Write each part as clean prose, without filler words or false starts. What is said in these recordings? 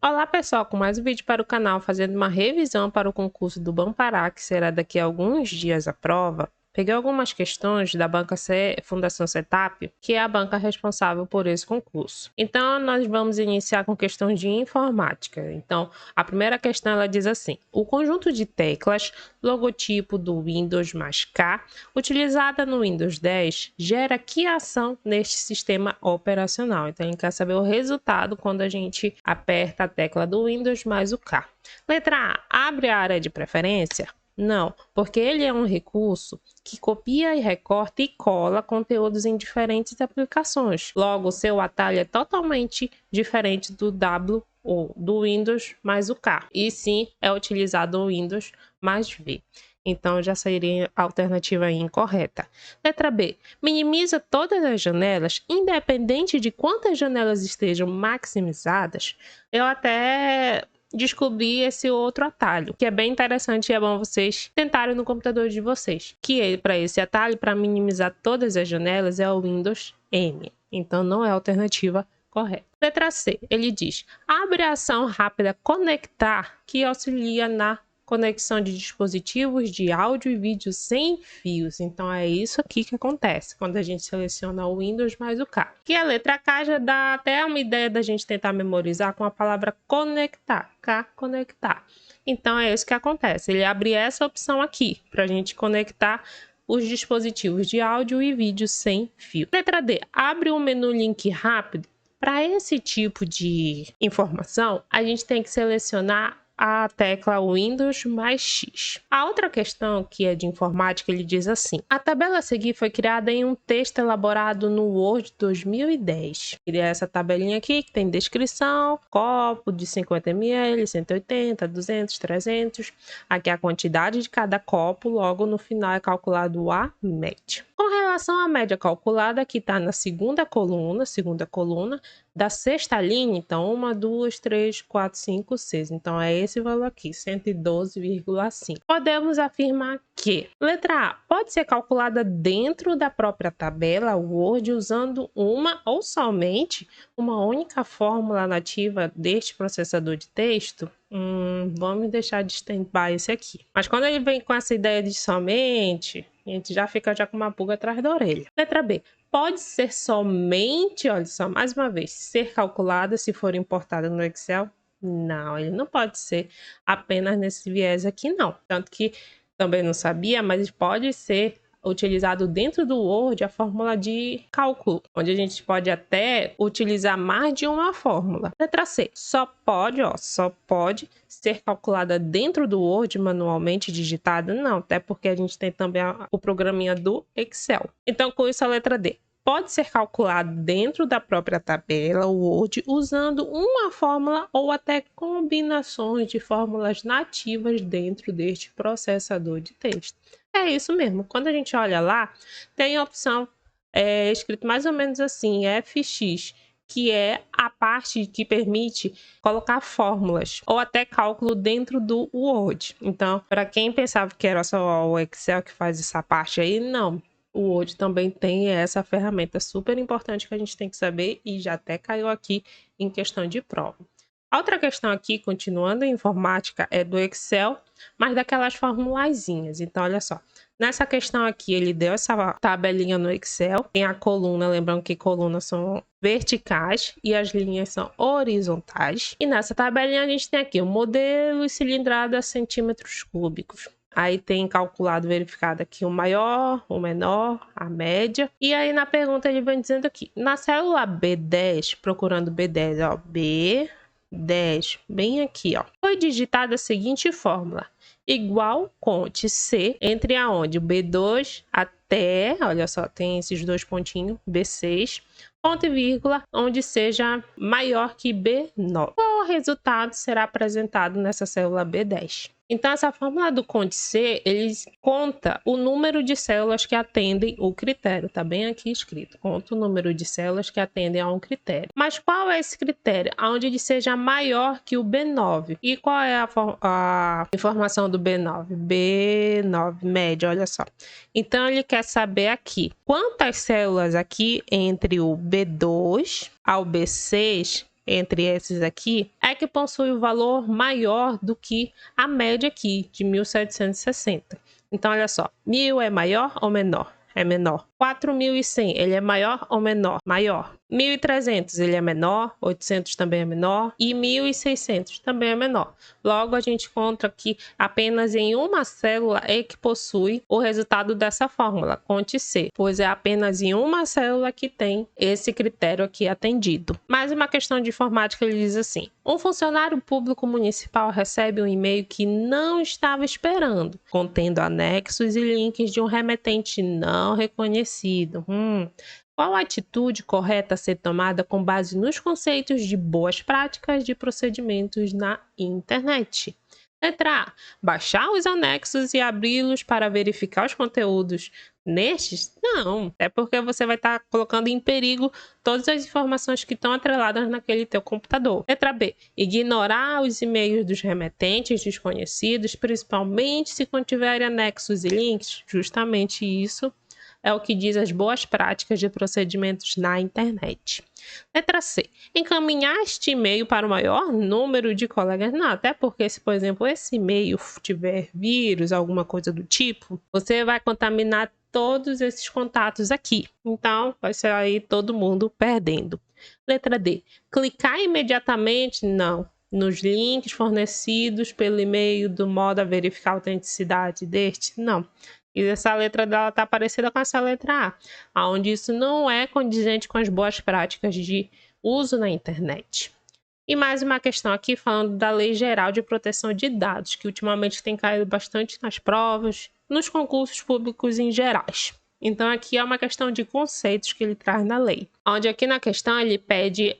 Olá pessoal, com mais um vídeo para o canal, fazendo uma revisão para o concurso do Banpará, que será daqui a alguns dias a prova. Peguei algumas questões da banca Fundação Setup, que é a banca responsável por esse concurso. Então, nós vamos iniciar com questões de informática. Então, a primeira questão ela diz assim: o conjunto de teclas, logotipo do Windows mais K, utilizada no Windows 10, gera que ação neste sistema operacional? Então, ele quer saber o resultado quando a gente aperta a tecla do Windows mais o K. Letra A, abre a área de preferência? Não, porque ele é um recurso que copia e recorta e cola conteúdos em diferentes aplicações. Logo, seu atalho é totalmente diferente do W ou do Windows mais o K. E sim, é utilizado o Windows mais V. Então, já seria a alternativa incorreta. Letra B. Minimiza todas as janelas, independente de quantas janelas estejam maximizadas. Eu até descobri esse outro atalho, que é bem interessante e é bom vocês tentarem no computador de vocês. Que para esse atalho, para minimizar todas as janelas, é o Windows M. Então, não é a alternativa correta. Letra C, ele diz: abre a ação rápida conectar, que auxilia na conexão de dispositivos de áudio e vídeo sem fios. Então é isso aqui que acontece quando a gente seleciona o Windows mais o K. Que a letra K já dá até uma ideia da gente tentar memorizar com a palavra conectar. K, conectar. Então é isso que acontece. Ele abre essa opção aqui para a gente conectar os dispositivos de áudio e vídeo sem fio. Letra D, abre um menu link rápido. Para esse tipo de informação, a gente tem que selecionar a tecla Windows mais X. A outra questão, que é de informática, ele diz assim: a tabela a seguir foi criada em um texto elaborado no Word 2010. Queria essa tabelinha aqui, que tem descrição, copo de 50 ml, 180, 200, 300. Aqui a quantidade de cada copo, logo no final é calculado a média. Com relação à média calculada, que está na segunda coluna da sexta linha, então 1, 2, 3, 4, 5, 6. Então é esse valor aqui, 112,5. Podemos afirmar que letra A pode ser calculada dentro da própria tabela Word usando uma ou somente uma única fórmula nativa deste processador de texto. Vamos deixar de stand-by esse aqui. Mas quando ele vem com essa ideia de somente, a gente já fica com uma pulga atrás da orelha. Letra B. Pode ser somente, olha só, mais uma vez, ser calculada se for importada no Excel? Não, ele não pode ser apenas nesse viés aqui, não. Tanto que também não sabia, mas pode ser utilizado dentro do Word a fórmula de cálculo, onde a gente pode até utilizar mais de uma fórmula. Letra C, só pode ser calculada dentro do Word manualmente digitada? Não, até porque a gente tem também o programinha do Excel. Então, com isso, a letra D pode ser calculado dentro da própria tabela Word usando uma fórmula ou até combinações de fórmulas nativas dentro deste processador de texto. É isso mesmo. Quando a gente olha lá, tem a opção escrito mais ou menos assim, FX, que é a parte que permite colocar fórmulas ou até cálculo dentro do Word. Então, para quem pensava que era só o Excel que faz essa parte aí, não. O Word também tem essa ferramenta super importante que a gente tem que saber e já até caiu aqui em questão de prova. A outra questão aqui, continuando em informática, é do Excel, mas daquelas formulazinhas. Então, olha só. Nessa questão aqui, ele deu essa tabelinha no Excel. Tem a coluna, lembrando que colunas são verticais e as linhas são horizontais. E nessa tabelinha a gente tem aqui o modelo e cilindrada centímetros cúbicos. Aí tem calculado, verificado aqui o maior, o menor, a média. E aí na pergunta ele vem dizendo aqui, na célula B10, procurando B10, ó, B10, bem aqui, ó. Foi digitada a seguinte fórmula: igual conte C entre aonde o B2 até, olha só, tem esses dois pontinhos, B6, ponto e vírgula, onde seja maior que B9. Qual resultado será apresentado nessa célula B10? Então, essa fórmula do conte C, ele conta o número de células que atendem o critério. Tá bem aqui escrito. Conta o número de células que atendem a um critério. Mas qual é esse critério? Onde ele seja maior que o B9. E qual é a informação do B9? B9, média, olha só. Então, ele quer saber aqui quantas células aqui entre o B2 ao B6 entre esses aqui é que possui o valor maior do que a média aqui, de 1.760. Então, olha só, 1.000 é maior ou menor? É menor. 4.100, ele é maior ou menor? Maior. 1.300, ele é menor. 800 também é menor. E 1.600 também é menor. Logo, a gente encontra que apenas em uma célula é que possui o resultado dessa fórmula, conte C, pois é apenas em uma célula que tem esse critério aqui atendido. Mais uma questão de informática, ele diz assim: um funcionário público municipal recebe um e-mail que não estava esperando, contendo anexos e links de um remetente não reconhecido. Qual a atitude correta a ser tomada com base nos conceitos de boas práticas de procedimentos na internet? Letra A. Baixar os anexos e abri-los para verificar os conteúdos nestes? Não, é porque você vai estar colocando em perigo todas as informações que estão atreladas naquele teu computador. Letra B. Ignorar os e-mails dos remetentes desconhecidos, principalmente se contiverem anexos e links. Justamente isso é o que diz as boas práticas de procedimentos na internet. Letra C. Encaminhar este e-mail para o maior número de colegas. Não, até porque se, por exemplo, esse e-mail tiver vírus, alguma coisa do tipo, você vai contaminar todos esses contatos aqui. Então, vai sair todo mundo perdendo. Letra D. Clicar imediatamente? Não. Nos links fornecidos pelo e-mail do modo a verificar a autenticidade deste? Não. E essa letra dela está parecida com essa letra A, onde isso não é condizente com as boas práticas de uso na internet. E mais uma questão aqui falando da Lei Geral de Proteção de Dados, que ultimamente tem caído bastante nas provas, nos concursos públicos em gerais. Então aqui é uma questão de conceitos que ele traz na lei, onde aqui na questão ele pede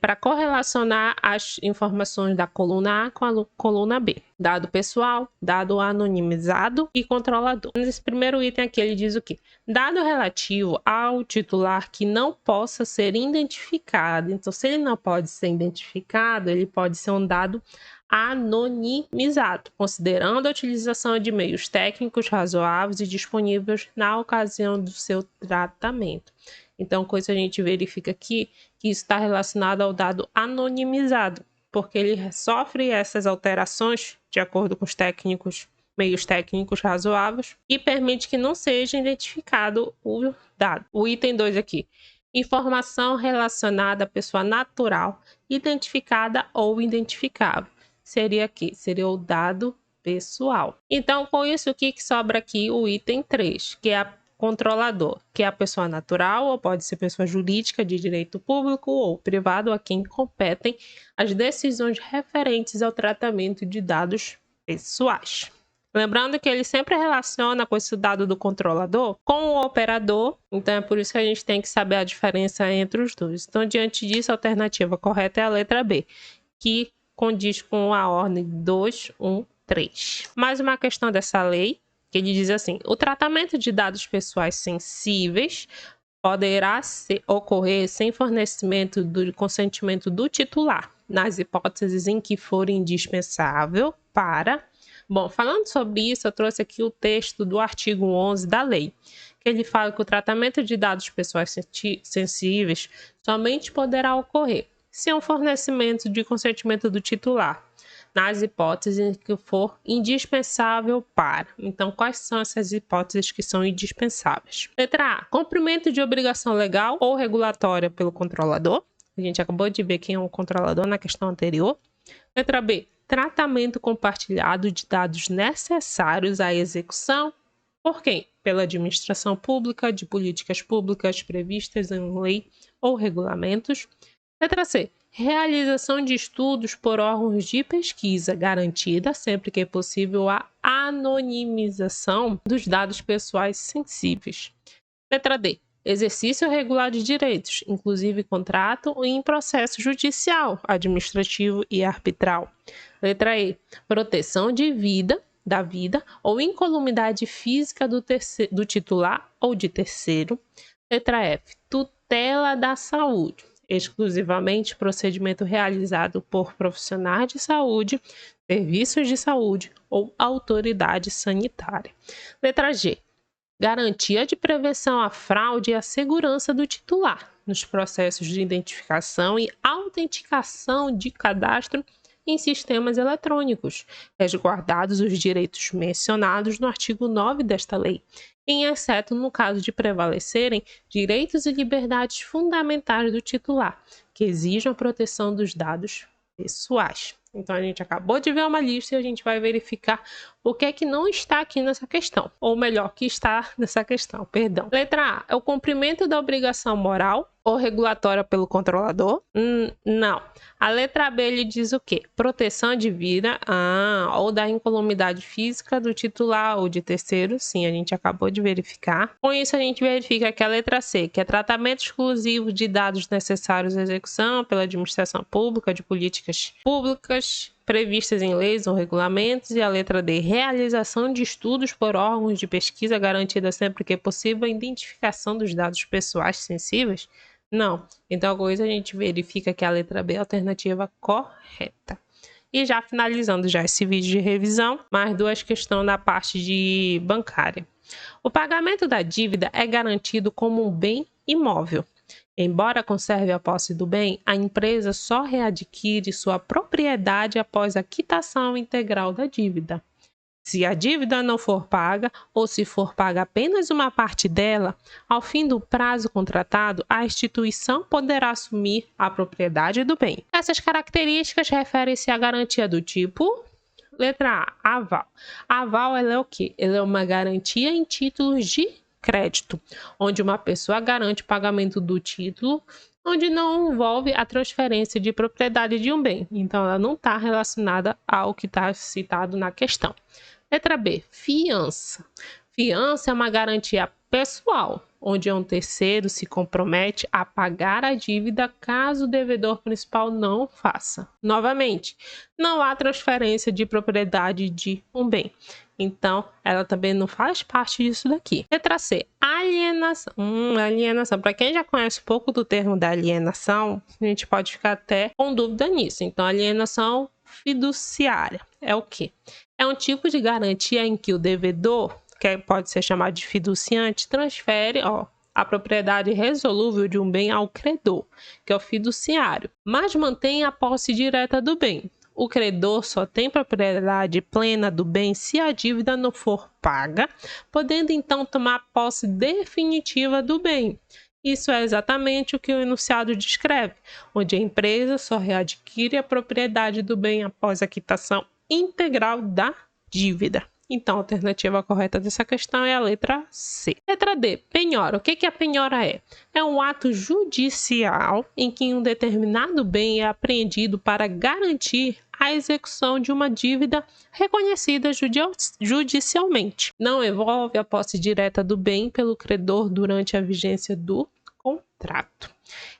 para correlacionar as informações da coluna A com a coluna B. Dado pessoal, dado anonimizado e controlador. Nesse primeiro item aqui ele diz o quê? Dado relativo ao titular que não possa ser identificado. Então, se ele não pode ser identificado, ele pode ser um dado anonimizado, considerando a utilização de meios técnicos razoáveis e disponíveis na ocasião do seu tratamento. Então, com isso a gente verifica aqui que isso está relacionado ao dado anonimizado, porque ele sofre essas alterações de acordo com os meios técnicos razoáveis e permite que não seja identificado o dado. O item 2 aqui. Informação relacionada à pessoa natural, identificada ou identificável. Seria aqui, seria o dado pessoal. Então, com isso, o que sobra aqui? O item 3, que é a controlador, que é a pessoa natural ou pode ser pessoa jurídica de direito público ou privado a quem competem as decisões referentes ao tratamento de dados pessoais. Lembrando que ele sempre relaciona com esse dado do controlador com o operador, então é por isso que a gente tem que saber a diferença entre os dois. Então, diante disso, a alternativa correta é a letra B, que condiz com a ordem 2, 1, 3. Mais uma questão dessa lei, que ele diz assim: o tratamento de dados pessoais sensíveis poderá ocorrer sem fornecimento do consentimento do titular, nas hipóteses em que for indispensável para... Bom, falando sobre isso, eu trouxe aqui o texto do artigo 11 da lei, que ele fala que o tratamento de dados pessoais sensíveis somente poderá ocorrer se um fornecimento de consentimento do titular, nas hipóteses em que for indispensável para. Então, quais são essas hipóteses que são indispensáveis? Letra A. Cumprimento de obrigação legal ou regulatória pelo controlador. A gente acabou de ver quem é o controlador na questão anterior. Letra B. Tratamento compartilhado de dados necessários à execução. Por quem? Pela administração pública, de políticas públicas previstas em lei ou regulamentos. Letra C. Realização de estudos por órgãos de pesquisa, garantida, sempre que é possível, a anonimização dos dados pessoais sensíveis. Letra D. Exercício regular de direitos, inclusive contrato e em processo judicial, administrativo e arbitral. Letra E. Proteção da vida ou incolumidade física do titular ou de terceiro. Letra F. Tutela da saúde, exclusivamente procedimento realizado por profissionais de saúde, serviços de saúde ou autoridade sanitária. Letra G. Garantia de prevenção à fraude e à segurança do titular, nos processos de identificação e autenticação de cadastro em sistemas eletrônicos, resguardados os direitos mencionados no artigo 9 desta lei, exceto no caso de prevalecerem direitos e liberdades fundamentais do titular, que exijam a proteção dos dados pessoais. Então, a gente acabou de ver uma lista e a gente vai verificar o que é que não está aqui nessa questão. Ou melhor, que está nessa questão, perdão. Letra A, é o cumprimento da obrigação moral ou regulatória pelo controlador? Não. A letra B, ele diz o quê? Proteção de vida, ou da incolumidade física do titular ou de terceiro. Sim, a gente acabou de verificar. Com isso, a gente verifica que a letra C, que é tratamento exclusivo de dados necessários à execução pela administração pública de políticas públicas previstas em leis ou regulamentos, e a letra D, realização de estudos por órgãos de pesquisa garantida sempre que possível a identificação dos dados pessoais sensíveis? Não. Então, com isso a gente verifica que a letra B é a alternativa correta. E já finalizando já esse vídeo de revisão, mais duas questões na parte de bancária. O pagamento da dívida é garantido como um bem imóvel. Embora conserve a posse do bem, a empresa só readquire sua propriedade após a quitação integral da dívida. Se a dívida não for paga, ou se for paga apenas uma parte dela, ao fim do prazo contratado, a instituição poderá assumir a propriedade do bem. Essas características referem-se à garantia do tipo... Letra A, aval. Aval, ela é o quê? Ela é uma garantia em títulos de crédito, onde uma pessoa garante o pagamento do título, onde não envolve a transferência de propriedade de um bem. Então, ela não está relacionada ao que está citado na questão. Letra B, fiança. Fiança é uma garantia pessoal, onde um terceiro se compromete a pagar a dívida caso o devedor principal não faça. Novamente, não há transferência de propriedade de um bem. Então, ela também não faz parte disso daqui. Letra C, alienação. Alienação. Para quem já conhece um pouco do termo da alienação, a gente pode ficar até com dúvida nisso. Então, alienação fiduciária é o quê? É um tipo de garantia em que o devedor, que pode ser chamado de fiduciante, transfere a propriedade resolúvel de um bem ao credor, que é o fiduciário, mas mantém a posse direta do bem. O credor só tem propriedade plena do bem se a dívida não for paga, podendo então tomar posse definitiva do bem. Isso é exatamente o que o enunciado descreve, onde a empresa só readquire a propriedade do bem após a quitação integral da dívida. Então, a alternativa correta dessa questão é a letra C. Letra D, penhora. O que a penhora é? É um ato judicial em que um determinado bem é apreendido para garantir a execução de uma dívida reconhecida judicialmente. Não envolve a posse direta do bem pelo credor durante a vigência do contrato.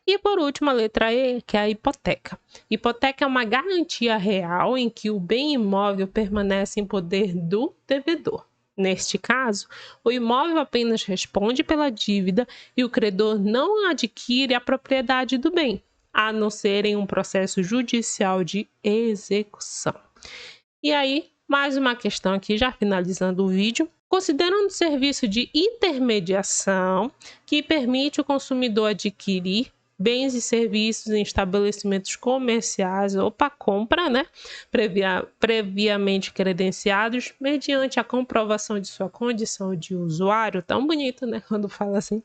E por último, a letra E, que é a hipoteca. Hipoteca é uma garantia real em que o bem imóvel permanece em poder do devedor. Neste caso, o imóvel apenas responde pela dívida e o credor não adquire a propriedade do bem, a não ser em um processo judicial de execução. E aí, mais uma questão aqui, já finalizando o vídeo. Considerando o serviço de intermediação que permite o consumidor adquirir bens e serviços em estabelecimentos comerciais ou para compra, previamente credenciados, mediante a comprovação de sua condição de usuário, tão bonito, quando fala assim.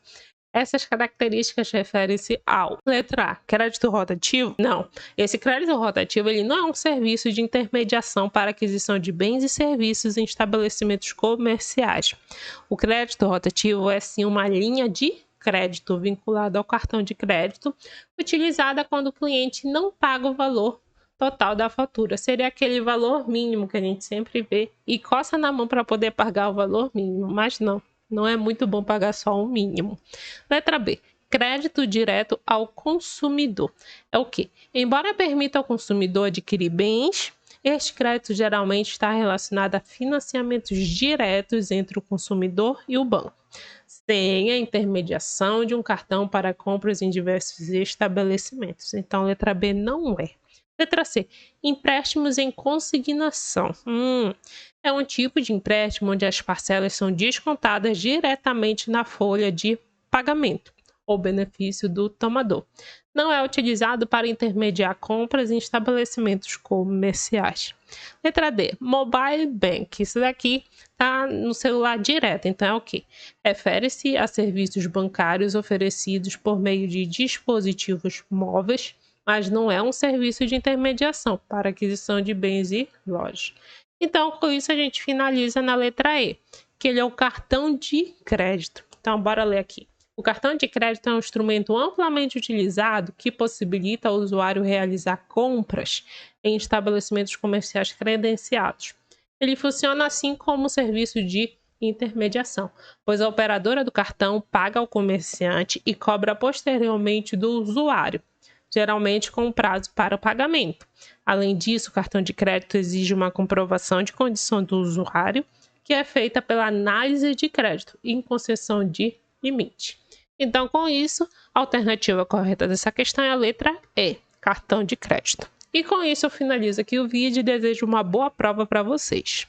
Essas características referem-se ao letra A, crédito rotativo? Não. Esse crédito rotativo ele não é um serviço de intermediação para aquisição de bens e serviços em estabelecimentos comerciais. O crédito rotativo é sim uma linha de crédito vinculada ao cartão de crédito, utilizada quando o cliente não paga o valor total da fatura. Seria aquele valor mínimo que a gente sempre vê e coça na mão para poder pagar o valor mínimo, mas não é muito bom pagar só o mínimo. Letra B, crédito direto ao consumidor. É o quê? Embora permita ao consumidor adquirir bens, este crédito geralmente está relacionado a financiamentos diretos entre o consumidor e o banco, sem a intermediação de um cartão para compras em diversos estabelecimentos. Então, letra B não é. Letra C, empréstimos em consignação. É um tipo de empréstimo onde as parcelas são descontadas diretamente na folha de pagamento. ou benefício do tomador. Não é utilizado para intermediar compras em estabelecimentos comerciais. Letra D, Mobile Bank. Isso daqui está no celular direto, então é o quê? Refere-se a serviços bancários oferecidos por meio de dispositivos móveis, mas não é um serviço de intermediação para aquisição de bens e lojas. Então, com isso, a gente finaliza na letra E, que ele é o cartão de crédito. Então, bora ler aqui. O cartão de crédito é um instrumento amplamente utilizado que possibilita ao usuário realizar compras em estabelecimentos comerciais credenciados. Ele funciona assim como um serviço de intermediação, pois a operadora do cartão paga ao comerciante e cobra posteriormente do usuário, geralmente com prazo para o pagamento. Além disso, o cartão de crédito exige uma comprovação de condição do usuário, que é feita pela análise de crédito em concessão de limite. Então, com isso, a alternativa correta dessa questão é a letra E, cartão de crédito. E com isso eu finalizo aqui o vídeo e desejo uma boa prova para vocês.